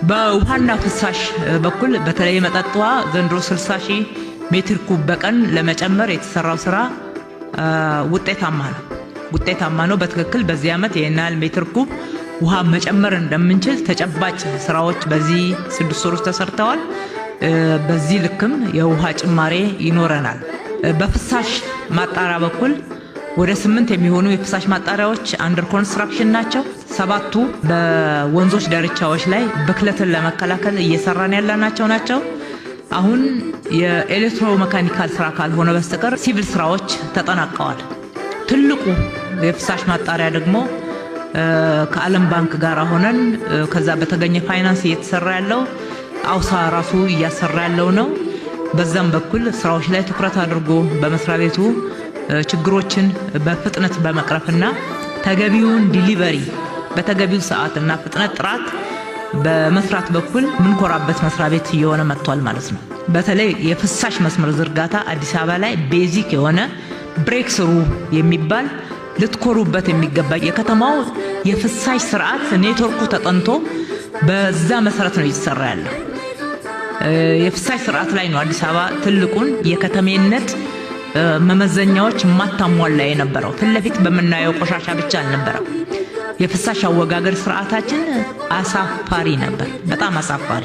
በውሃና ፍሳሽ በኩል በተለይ መጠጥ ውሃ ዘንድሮ 60,000 ሜትር ኩብ በቀን ለመጨመር የተሰራው ስራ ውጤታማ ነው። በትክክል በዚህ ዓመት የናል ሜትር ኩብ ውሃ መጨመር እንደምንችል ተጨባጭ ስራዎች በዚህ 6 ወር ውስጥ ተሰርተዋል። በዚህ ልክም የውሃ ጭማሬ ይኖረናል። በፍሳሽ ማጣሪያ በኩል ወደ 8 የሚሆኑ የፍሳሽ ማጣሪያዎች አንደር ኮንስትራክሽን ናቸው። 7ቱ በወንዞች ዳርቻዎች ላይ ብክለትን ለመከላከል እየሰራን ያለናቸው ናቸው። አሁን የኤሌክትሮ ሜካኒካል ስራ ካልሆነ በስተቀር ሲቪል ስራዎች ተጠናቀዋል። ትልቁ የፍሳሽ ማጣሪያ ደግሞ ከዓለም ባንክ ጋር ሆነን ከዛ በተገኘ ፋይናንስ እየተሰራ ያለው አውሳ ራሱ እያሰራ ያለው ነው። በዛም በኩል ስራዎች ላይ ትኩረት አድርጎ በመስሪያ ቤቱ ችግሮችን በፍጥነት በመቅረፍና ተገቢውን ዲሊቨሪ በተገቢው ሰዓትና ፍጥነት ጥራት በመስራት በኩል ምንኮራበት መስሪያ ቤት እየሆነ መጥቷል ማለት ነው። በተለይ የፍሳሽ መስመር ዝርጋታ አዲስ አበባ ላይ ቤዚክ የሆነ ብሬክ ስሩ የሚባል ልትኮሩበት የሚገባ የከተማው የፍሳሽ ስርዓት ኔትወርኩ ተጠንቶ በዛ መሰረት ነው እየተሰራ ያለው። የፍሳሽ ስርዓት ላይ ነው አዲስ አበባ ትልቁን የከተሜነት መመዘኛዎች ማታሟላ የነበረው። ፍለፊት በመናየው ቆሻሻ ብቻ አልነበረም። የፍሳሽ አወጋገር ስርዓታችን አሳፋሪ ነበር፣ በጣም አሳፋሪ።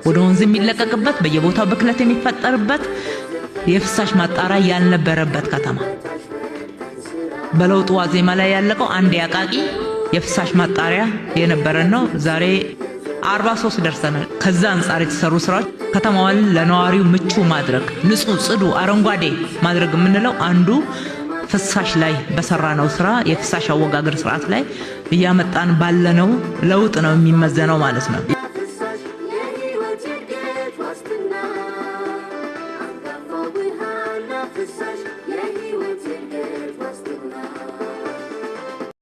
ወደ ወንዝ የሚለቀቅበት በየቦታው ብክለት የሚፈጠርበት የፍሳሽ ማጣሪያ ያልነበረበት ከተማ። በለውጡ ዋዜማ ላይ ያለቀው አንድ ያቃቂ የፍሳሽ ማጣሪያ የነበረን ነው። ዛሬ 43 ደርሰናል። ከዛ አንፃር የተሰሩ ስራዎች ከተማዋን ለነዋሪው ምቹ ማድረግ፣ ንጹህ፣ ጽዱ፣ አረንጓዴ ማድረግ የምንለው አንዱ ፍሳሽ ላይ በሰራነው ስራ የፍሳሽ አወጋገር ስርዓት ላይ እያመጣን ባለነው ለውጥ ነው የሚመዘነው ማለት ነው። This